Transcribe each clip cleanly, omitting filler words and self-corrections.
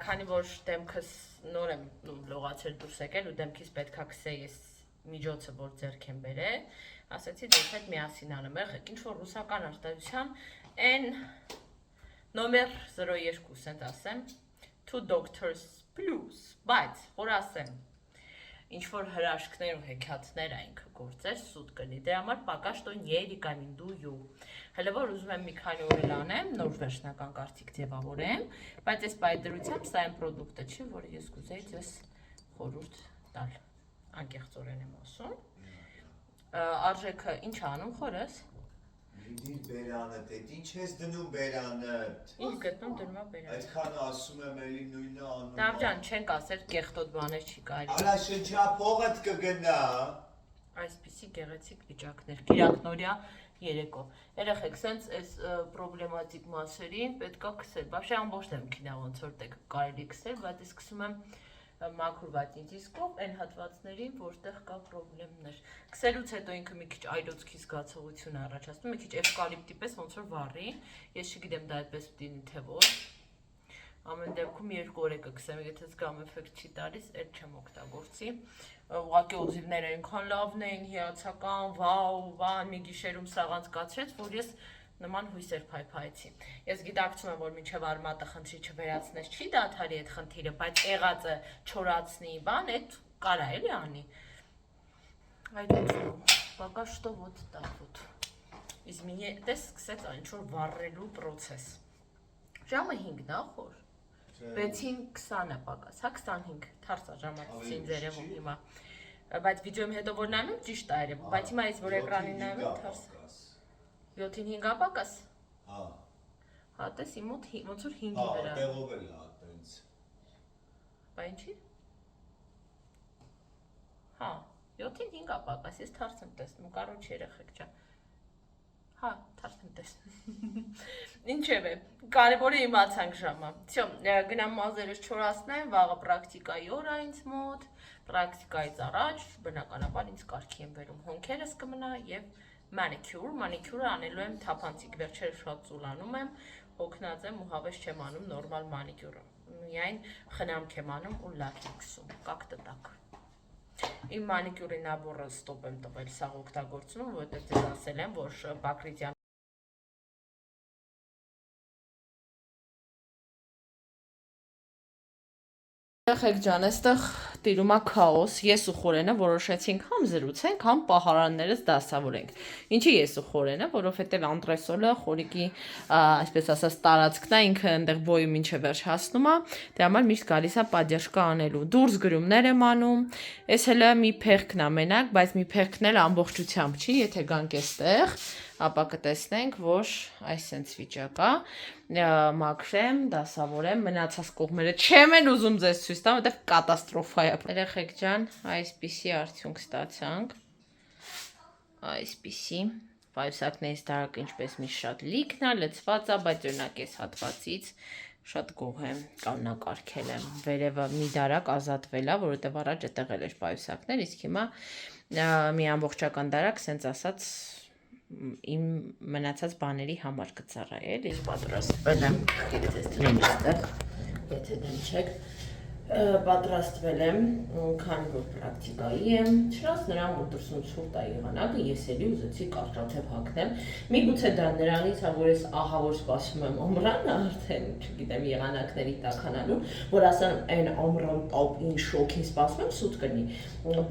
քանի որ դեմքս նոր եմ լողացել դուրս եկել ու դեմքից պետքա քսեի ես միջոցը որ ձեռք եմ բերել, ասացի դες հետ միասին անեմ, եղեք ինչ որ ռուսական արտադրության N նոմեր 02 ասենք ասեմ 2 doctors plus, բայց որ ասեմ ինչ որ հրաշքներ ու հեքիաթներ այնք գործեր սուտ կլի, դրա համար пока что не рекомендую, հələ որ ուզում եմ մի քանի օր անեմ, նոր վերջնական կարծիք ձևավորեմ, բայց այս բայդրությամբ սա այն պրոդուկտը չի, որը ես կուզեի ձեզ խորհուրդ տալ, անկեղծորեն եմ ասում, արժեքը ինչ անում խորս? Դիր բերանդ, ինչ ես դնում բերանդ? Ինչ գտնում դնում է բերանդ։ Այդքան ասում եմ էլի նույնը անում։ Նավջան, չենք ասել կեղտոտ բաներ չի կարելի։ Արա շնչա փողդ կգնա։ Այսպիսի գեղեցիկ վիճակներ, կիրակնորյա երեկո։ Երեխեք, սենց այս պրոբլեմատիկ մասերին պետքա քսել։ Բաբշե ամբողջ դեմքին է ոնց որ դեք կարելի քսել, բայց ես սկսում եմ մաքուր վատինտիսկով այն հատվածներին, որտեղ կա պրոբլեմներ։ Քսելուց հետո ինքը մի քիչ այլոցքի զգացողություն առաջացնում, մի քիչ էվկալիպտի պես ոնց որ վառի։ Ես չգիտեմ դա այդպես դինի թե ոչ։ Ամեն դեպքում 2 օր կքսեմ, եթե զգամ էֆեկտ չի տալիս, այդ չեմ օգտագործի։ Ուղղակի օձիվները այնքան լավն էին, հիացական, վաու, մի գիշերում սաղանց կացրեց, որ ես նման հույսեր փայփայեցի։ Ես գիտակցում եմ, որ մինչև արմատը խնդրի չվերացնես չի դադարի այդ խնդիրը, բայց եղածը չորացնի, բան, այդ կարա էլի անի։ Այդ пока что вот так вот։ Իսկ մի տես սկսեց ինչ-որ վառելու պրոցես։ Ժամը 5-ն է խոր։ 6-ին 20-ը պակաս, հա 25 թարսա ժամացին ձերևում հիմա։ Բայց վիդեոյի հետո որ նայում եմ ճիշտ է երևում, բայց հիմա ես որ էկրանին նայում եմ թարս։ 7-ին 5-ը պակաս։ Հա։ Հա, տես իմ մոտ ոնց որ 5-ի Հա, վրա։ տեղով էլ է այդպես։ Բա ինչի։ Հա, 7-ին 5-ը պակաս, ես թարս եմ տեսնում, կարոջ երեխեք ջան։ Հա, թարս եմ տեսնում։ Ինչևէ, կարևորը իմացանք ժամը։ Всё, գնամ մազերս չորացնեմ, վաղը պրակտիկայի օր է ինձ մոտ, պրակտիկայից առաջ բնականաբար ինձ կարգի եմ վերում հոնքերս կմնա եւ մանիկյուրը անելու եմ թափանցիկ, վերջերս շատ ծուլանում եմ, հոգնած եմ ու հավես չեմ անում նորմալ մանիկյուրը։ Միայն խնամք եմ անում ու լակ եմ քսում, կակ տտակ։ Իմ մանիկյուրի նաբորը ստոպ եմ տվել, սաղ օգտագործում, որովհետեւ ձեզ ասել եմ, որ Բակրիտյան Եղեք ջան, այստեղ տիրում է քաոս, ես ու Խորենը որոշեցինք համ զրուցենք, համ պահարաններս դասավորենք։ Ինչի ես ու Խորենը, որովհետև անտրեսոլը խորիկի, այսպես ասած, տարածքն է, ինքը այնտեղ բոյը մինչև վերջ հասնում է, դրա համար միշտ գալիս է պատյաշկա անելու։ Դուրս գրումներ եմ անում, այս հələ մի փեղքն է մենակ, բայց մի փեղքն էլ ամբողջությամբ չի, եթե գանք այստեղ, ապա կտեսնենք, որ այս sense վիճակ է, մաքրեմ, դասավորեմ, մնացած կողմերը չեմ էլ ուզում ձեզ ցույց տամ, որտեվ կատաստրոֆա է։ Երեխեք ջան, այսպիսի արդյունք ստացանք։ Այսպիսի պայուսակներից տարակ ինչպես մի շատ լիքն է, լցված է, բայց օրինակ այս հատվածից շատ գոհ եմ, կանոնակարգել եմ։ Վերևը մի դարակ ազատվել է, որովհետև առաջ այդտեղ էր պայուսակներ, իսկ հիմա մի ամբողջական դարակ, sense ասած իմ մնացած բաների համար կծառայի էլի պատրաստվել եմ, եթե դեմ չեք, պատրաստվել եմ, քանի որ պրակտիկայի եմ, չնայած նրան որ դրսում ցուրտ է եղանակը, ես էլի ուզեցի կարճաթև հագնեմ, միգուցե դա նրանից է, որ ես ահա որ սպասում եմ ամռանը արդեն, չգիտեմ, եղանակների տաքանալու, որ ասեմ այն ամռան տապին շոքին սպասում եմ, սուտ կլինի,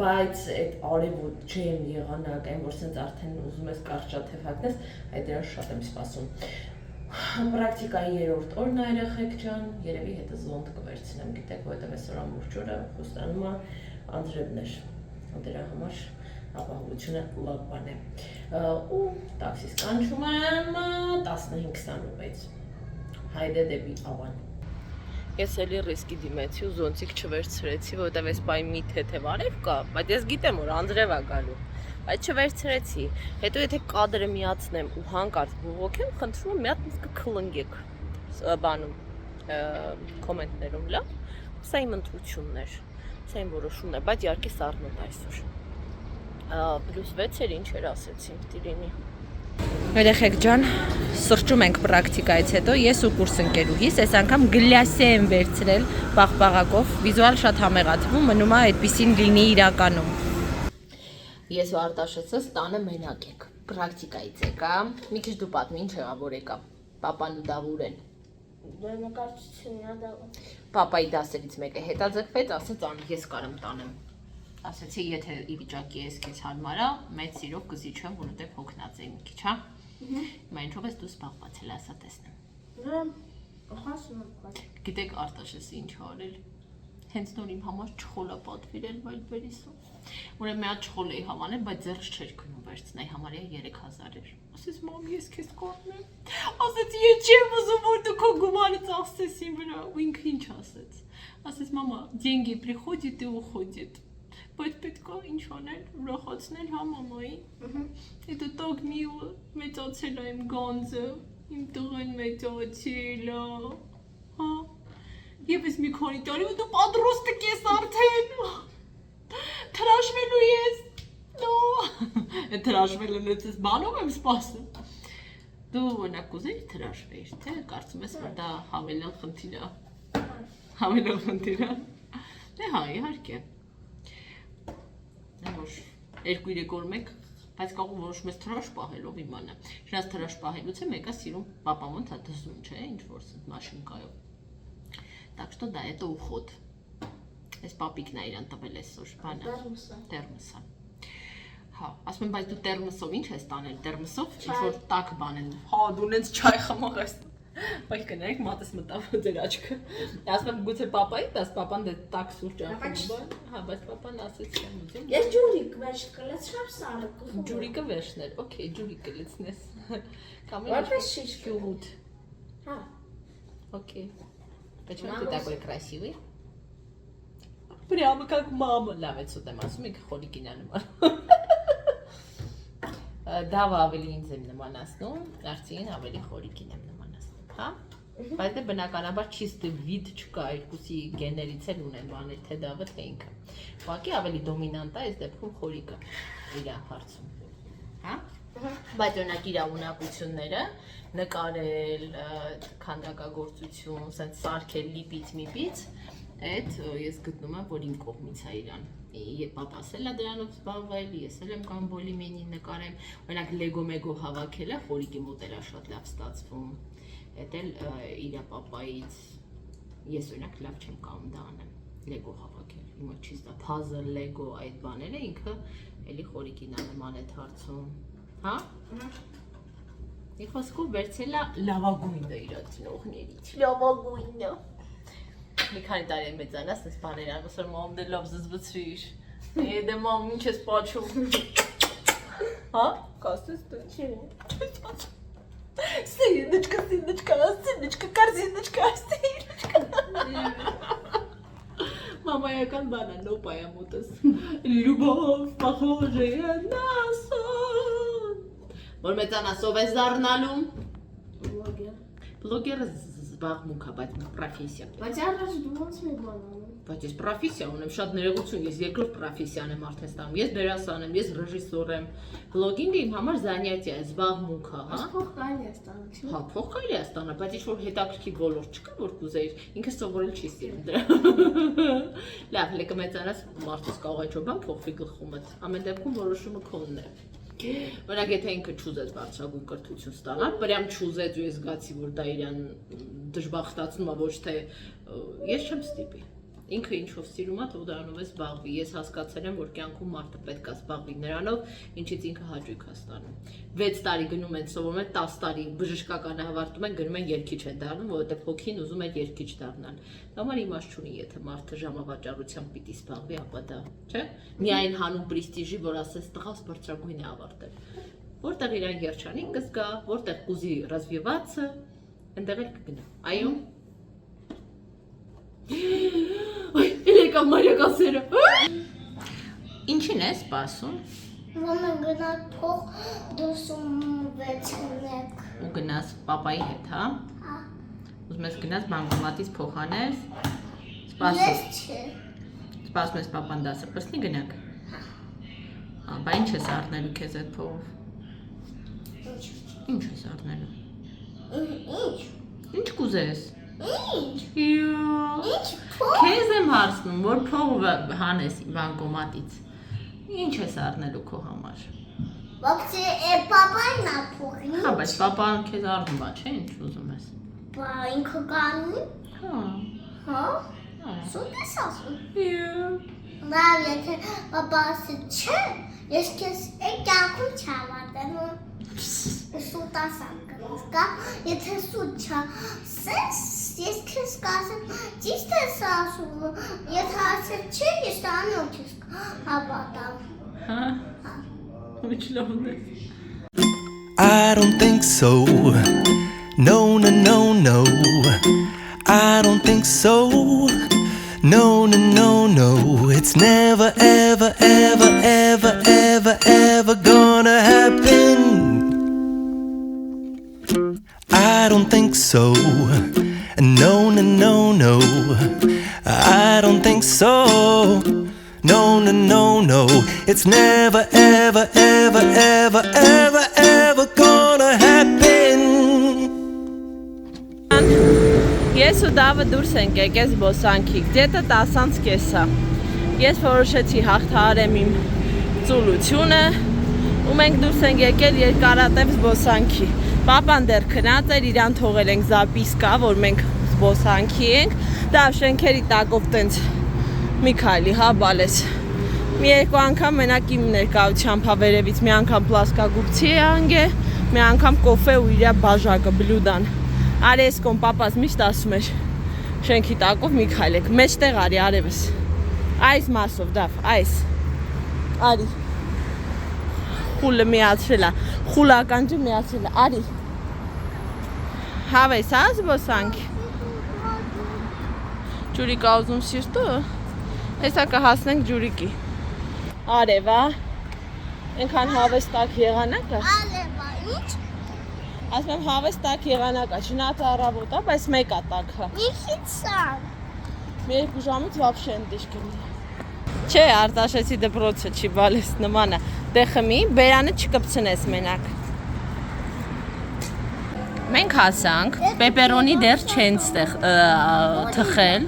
բայց այդ արևոտ ջերմ եղանակ, այն որ սենց արդեն ուզում ես կարճաթև հագնես, այդ դրան շատ եմ սպասում։ Պրակտիկայի 3-րդ օրն է երեխեք ջան, երևի հետը զոնդ կվերցնեմ, գիտեք, որովհետև այսօր ամբողջ օրը խոստանում է անձրևներ, դրա համար ապահովությունը լավ բան է։ Ու տաքսիս կանչում եմ 15-20 րոպեից, հայդե դեպի Ավան։ Ես էլի ռիսկի դիմեցի ու զոնտիկ չվերցրեցի, որովհետև այս պահի մի թեթև արև կա, բայց ես գիտեմ, որ անձրև է գալու։ Այդ չվերցրեցի, հետո եթե կադրը միացնեմ ու հանկարծ բողոքեմ, խնդրում եմ մի հատ ինձ կքլնգեք բանում, կոմենտներում, լավ, սա իմ ընտրությունն էր, սա իմ որոշումն է, բայց իհարկե սառնոտ այսօր, +6 էր ինչ էր ասեցին, տիրինի։ Երեխեք ջան, սրճում ենք պրակտիկայից հետո, ես ու կուրս ընկերուհիս, այս անգամ գլյասե եմ վերցրել պաղպաղակով, վիզուալ շատ համեղ ա թվում, մնում ա այդպիսին լինի իրականում։ Ես ու Արտաշեսս տանը մենակ ենք, պրակտիկայից եկա, մի քիչ դու պատմի ինչ եղավ որ եկա, պապան ու Դավուրեն։ Պապայի դասերից մեկը հետաձգվեց, ասեց ես կարեմ տանեմ։ Ասեցի, եթե ի վիճակի ես քեզ հարմար ա, մեծ սիրով կզիջեմ, որովհետև հոգնած եմ մի քիչ, հա։ Հիմա ինչով ես դու զբաղված ասա տեսնեմ։ Գիտեք Արտաշեսը ինչ ա արել։ Հենց նոր իմ համար չխոլ ա պատվիրել Վայլբերիսում։ Ուրեմն մի հատ չխոլ էի հավանել, բայց ձեռս չէր գնում վերցնել, համարյա 3000 էր։ Ասես մամ, ես քեզ կօրհնեմ։ Ասեցի, ես չեմ ուզում, որ դու քո գումարը ծախսես իմ վրա, ու ինքը ինչ ասեց։ Ասեց, մամա, деньги приходят и уходят։ Բայց պետք է ինչ անել, ուրախացնել հա մամային։ Это так мило, մեծացել է իմ գանձը, իմ տղեն մեծացել է։ Հա։ Եվս մի քանի տարի ու դու պատրաստ ես արդեն։ Թրաշվելու ես։ Նո։ Այդ թրաշվելը նույնպես բանով եմ սպասում։ Դու օրինակ ուզեի թրաշվեիր, թե կարծում ես որ դա հավելյալ խնդիր է։ Հավելյալ խնդիր է։ Դե հա, իհարկե։ Որ 2-3 օր մեկ, բայց կարող որոշում ես թրաշ պահելով իմանը։ Շնաց թրաշ պահելուց է մեկը սիրում պապամոն թա դզում, չէ, ինչ որ մաշինկայով։ Так что да, это уход։ Այս պապիկն է իրան տվել այսօր, բանը։ Տերմոսը։ Հա, ասում եմ, բայց դու տերմոսով ինչ ես տանել, տերմոսով ինչ որ տաք բան են։ Հա, դու նենց չայ խմող ես։ Բայց կներեք, մատս մտավ ձեր աչքը։ Ասում եմ, գուցե պապայի, դաս պապան դե տաք սուրճ ա խմում։ Հա, բայց պապան ասեց չեմ ուզում։ Ես ջուրիկ վերջ կլցրեմ սարը կխում։ Ջուրիկը վերջներ, օքեյ, ջուրիկը լցնես։ Կամ Որպես շիշ գյուղուտ։ Հա։ Окей. Почему ты такой красивый? Прямо как мама. Լավ է ցույց ասում եք խոլիկին անման։ Դավը ավելի ինձ եմ նմանացնում, Արցին ավելի խոլիկին եմ նմանացնում, հա? Բայց դե բնականաբար чистый вид չկա, երկուսի գեներից էլ ունեն բաներ, թե դավը, թե ինքը։ Ուղղակի ավելի դոմինանտ է այս դեպքում խոլիկը իր հարցում, հա? Բայց օրինակ իր ունակությունները նկարել, քանդակագործություն, ասենց սարքել լիպից միպից, այդ ես գտնում եմ, որ իմ կողմից է իրան։ Երբ պապաս էլ է դրանով զբաղվել, ես էլ եմ կամ բոլիմենին նկարեմ, օրինակ լեգո մեգո հավաքելը խորիկի մոտ էլ է շատ լավ ստացվում։ Էդ էլ իր պապայից ես օրինակ լավ չեմ կարող դա անեմ, լեգո հավաքել։ Հիմա չիստա puzzle, լեգո այդ բաները ինքը էլի խորիկին է նման այդ հարցում։ Հա? Մի խոսքով վերցել է լավագույնը իր ծնողներից։ Լավագույնը։ Մի քանի տարի մեծանաս, այս բաներ անում, ասում մամ դե լավ զզվցրիր։ Դե մամ ինչ ես պատշում։ Հա? Կասես դու։ Չէ։ Սինочка, корзиночка, Մամայական բան է, նոպայա մոտս։ Любовь похожая на сон։ Որ մեծանասով ես դառնալու։ Բլոգերը զբաղմունք է, բայց պրոֆեսիա։ Բայց առաջ դու ոնց մի բան անում։ Բայց ես պրոֆեսիա ունեմ, շատ ներողություն, ես երկրորդ պրոֆեսիան եմ արդեն ստանում։ Ես դերասան եմ, ես ռեժիսոր եմ։ Բլոգինգը իմ համար զանյատիա է, զբաղմունք է, հա։ Փող կարելի է ստանալ, չէ՞։ Հա, փող կարելի է ստանալ, բայց ինչ որ հետաքրքիր ոլորտ չկա, որ կուզեիր, ինքը սովորել չի սիրում դրա։ Լավ, լեկը մեծանաս մարդուց կարող է ճոբան փոխվի գլխումդ։ Ամեն դեպքում որոշումը քոնն է։ Օրինակ եթե ինքը չուզեց բարձրագույն կրթություն ստանալ, պրям չուզեց ու ես զգացի, որ դա իրան դժբախտացնում է, ոչ թե ես չեմ ստիպի։ Ինքը ինչով սիրում է, թող դրանով է զբաղվի։ Ես հասկացել եմ, որ կյանքում մարդը պետք է զբաղվի նրանով, ինչից ինքը հաճույք է ստանում։ 6 տարի գնում են, սովորում են 10 տարի բժշկականը հավարտում են, գնում են երգիչ են դառնում, որովհետև հոգին ուզում է երգիչ դառնալ։ Դա համար իմաստ չունի, եթե մարդը ժամավաճառությամբ պիտի զբաղվի, ապա դա, չէ՞։ Միայն հանուն պրեստիժի, որ ասես տղաս բարձրագույն է ավարտել։ Որտեղ իրան երջանիկ կզգա, որտեղ կուզի развиваться, այնտեղ էլ կգնա։ Այո։ Ay, eleka maryakasları. İnçin es basın. Mama gına փող դուսում վեցնեք։ Ու գնաս papai հետ, հա։ Հա։ Ուզում ես գնաս բանկոմատից փող անես։ Ես Սպասես։ չէ։ Սպասում ես papan դասը, պստի գնաք։ Հա, բա ինչ ես առնելու քեզ այդ փողով։ Ինչ ես առնելու։ Ինչ։ Ինչ կուզես։ Ինչ։ Ինչ փող։ Քեզ եմ հարցնում, որ փողը հանես բանկոմատից։ Ինչ ես առնելու քո համար։ Вообще, папа на փողին։ Հա, բայց պապան քեզ առնում է, չէ՞, ինչ ուզում ես։ Բա ինքը կանի։ Հա։ Հա։ Հա։ Սուտ ես ասում։ Լավ, եթե պապա ասի չէ, ես քեզ կյանքում չավարտեմ։ Սուտ ասամ կա, եթե սուտ չասես, ես քեզ կասեմ, ճիշտ ես ասում, եթե ասել չէ, ես տանող չես հավատամ։ Հա։ Ինչ լավն է։ I don't think so. No, no, no, no. I don't think so. No, no, no, no. It's never, ever, ever, ever, ever, ever gonna happen. I don't think so. No, no, no, no. I don't think so. No, no, no, no. It's never, ever, ever, ever, ever, ever gonna happen. Ես ու Դավը դուրս ենք եկել զբոսանքի, դետը 10:30 է։ Ես որոշեցի հաղթահարեմ իմ ծուլությունը ու մենք դուրս ենք եկել երկարատև զբոսանքի։ Պապան դեռ քնած էր, իրան թողել ենք զապիսկա, որ մենք զբոսանքի ենք։ Դավ շենքերի տակով տենց մի քայլի, հա բալես։ Մի երկու անգամ մենակ իմ ներկայությամբ հա վերևից մի անգամ պլասկագուբցի է անգե, մի անգամ կոֆե ու իրա բաժակը բլյուդան։ Արեսկոն պապաս միշտ ասում էր շենքի տակով մի քայլեք, մեջտեղ արի արևս։ Այս մասով դավ, այս։ Արի։ Խուլը միացրել է, խուլականջը միացրել է, արի։ Հավես, հա զբոսանք։ Ջուրիկա ուզում սիրտը։ Հեսա կհասնենք ջուրիկի։ Արևա։ Ենքան հավես տակ եղանակը։ Ալևա, ինչ։ Ասում եմ հավես տակ եղանակը, չնայած առավոտ է, բայց մեկ է տակը։ Ինչի՞ց սան։ Մի երկու ժամից вообще ընդիշ կլինի։ Չէ, Արտաշեսի դպրոցը չի բալես նման է։ Դե խմի, բերանը չկպցնես մենակ։ Մենք հասանք, պեպերոնի դեռ չեն թխել։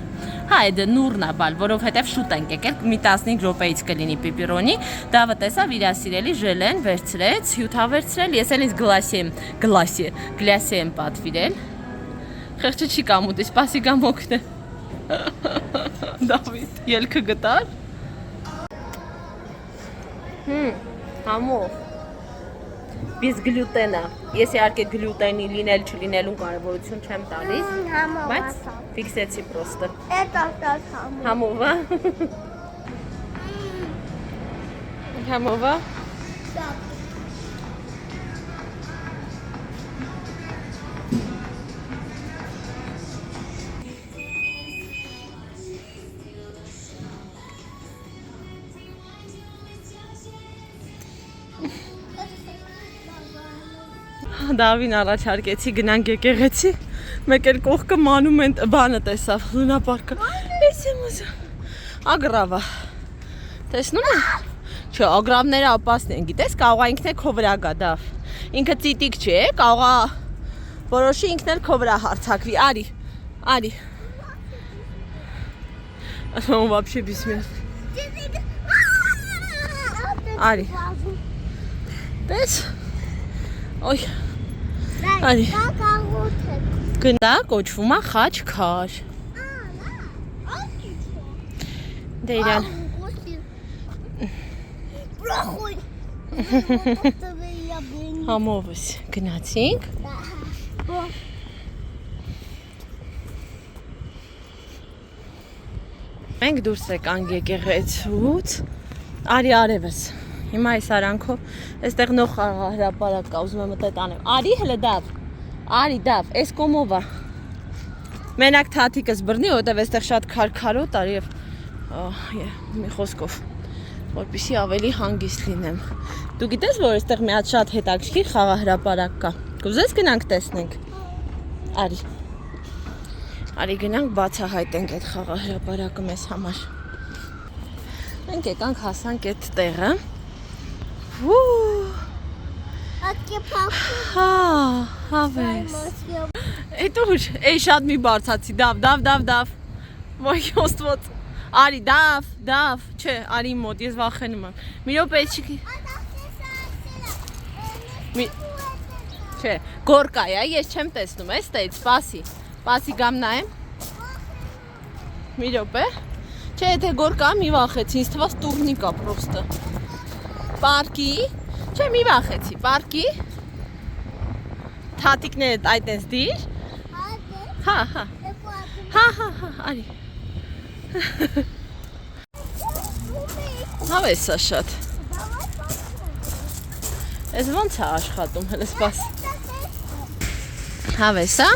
Հա, դա նուրն է բալ, որովհետև շուտ ենք եկել, մի 15 րոպեից կլինի պեպերոնի։ Դավը տեսավ իր սիրելի ժելեն վերցրեց, հյութավերցրել, ես էլ ինձ գլասի եմ պատվիրել։ Խեղճը չի կամուտի, սպասի գամ օգնե։ Դավիթ, ելքը գտար։ Համով։ Без գլյուտենա։ Ես իհարկե գլյուտենի լինել չլինելուն կարևորություն չեմ տալիս, բայց ֆիքսեցի պրոստը։ Это համով։ Համով է։ Համով է։ Դավին առաջարկեցի գնանք եկեղեցի, մեկ էլ կողքը մանումենտ բանը տեսավ, լունապարկը։ Ես եմ ուզում։ Ագրավա։ Տեսնում ես։ Չէ, ագրավները ապասն են, գիտես, կարող է ինքն է քո վրա գա Դավ։ Ինքը ծիտիկ չէ, կարող է որոշի ինքն էլ քո վրա հարցակվի։ Արի։ Արի։ Ասում եմ вообще бессмертный։ Արի։ Տես։ Ոյ։ Արի։ Գնա, կոչվում է խաչքար։ Դե իրան։ Համովս գնացինք։ Մենք դուրս եկանք եկեղեցուց։ Արի արևս։ Հիմա այս արանքով, այստեղ նոր հրապարակ կա, ուզում եմ մտել տանեմ։ Արի հələ Դավ։ Արի Դավ, այս կոմով է։ Մենակ թաթիկս բռնի, որտեվ այստեղ շատ քարքարոտ արի եւ մի խոսքով, որպեսզի ավելի հանգիստ լինեմ։ Դու գիտես, որ այստեղ մի հատ շատ հետաքրքիր խաղահրապարակ կա։ Կուզես գնանք տեսնենք։ Արի։ Արի գնանք բացահայտենք այդ խաղահրապարակը մեզ համար։ Մենք եկանք հասանք այդ տեղը։ Հա, հավես։ Էդ ուր, էй շատ մի բարձացի, դավ։ Ոյ ոստված։ Արի, դավ, չէ, արի մոտ, ես վախենում եմ։ Մի րոպե չի։ Չէ, գորկա է, ես չեմ տեսնում, էստեից, սպասի գամ նայեմ։ Մի րոպե։ Չէ, եթե գորկա, մի վախեցի, ինձ թվաց տուրնիկա պրոստը։ Պարկի, չէ, մի վախեցի, պարկի։ Թատիկներդ այտենց դիր։ Հա, արի։ Հավես է շատ։ Ես ոնց է աշխատում, հələ սպաս։ Հավես է։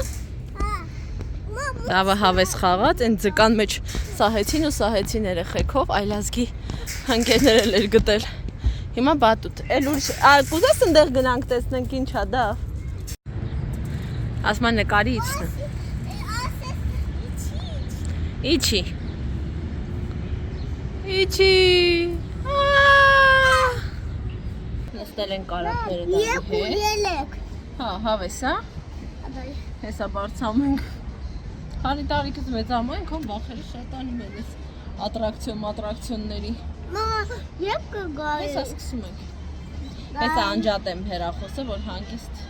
Դավը հավես խաղաց, են ձկան մեջ սահեցին երեխեքով, այլազգի հանգերներ էր գտել։ Հիմա բատուտ, էլ ուրիշ, կուզես ընդեղ գնանք տեսնենք ինչ ա դավ։ Ասման նկարի իցնը։ Իչի։ Նստել են կարակները դավի հետ։ Հա, հավես է։ Հեսա բարձամ ենք։ Քանի տարիքից մեծանում ենք, հոն բախերը շատ անում են ես ատրակցիոնների։ Մամա, երբ կգայի։ Հեսա սկսում ենք։ Հեսա անջատեմ հեռախոսը, որ հանգիստ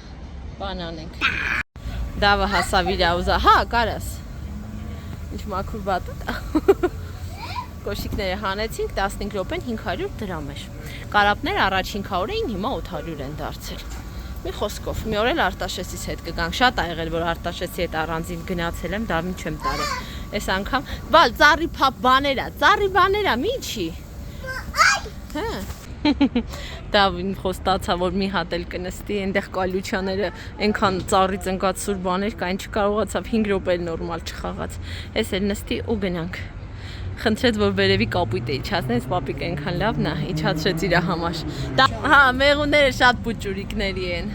բան անենք։ Դավը հասավ իր ուզա, հա, կարաս։ Ինչ մաքուր բատուտ։ Կոշիկները հանեցինք, 15 րոպեն 500 դրամ էր։ Կարապները առաջ 500 էին, հիմա 800 են դարձել։ Մի խոսքով, մի օր էլ Արտաշեսից հետ կգանք։ Շատ ա եղել, որ Արտաշեսի հետ առանձին գնացել եմ, դավին չեմ տարել։ Այս անգամ, բալ ծառի փապ բաներ ա, միչի։ Հա։ Դավին խոստացա, որ մի հատ էլ կնստի, այնտեղ կալյուչաները այնքան ծառից ընկած սուր բաներ կային, չկարողացավ 5 րոպե էլ նորմալ չխաղաց։ Էս էլ նստի ու գնանք։ Խնդրեց, որ վերևի կապույտը իջացնեց, պապիկ այնքան լավն է, իջացրեց իր համար։ Հա, մեղուները շատ պուճուրիկների են։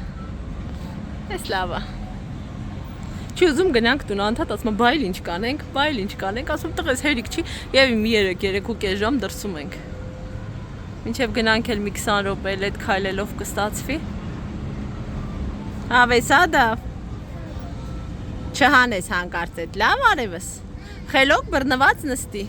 Էս լավ է։ Չի ուզում գնանք տուն, անդադ ասում բայլ ինչ կանենք, ասում տղես հերիք չի, եւ մի 3-3.5 ժամ դրսում ենք։ Մինչև գնանք էլ մի 20 րոպե էլ այդ քայլելով կստացվի։ Հավես ա դավ։ Չհանես հանկարծ այդ լավ արևս։ Խելոք բռնված նստի։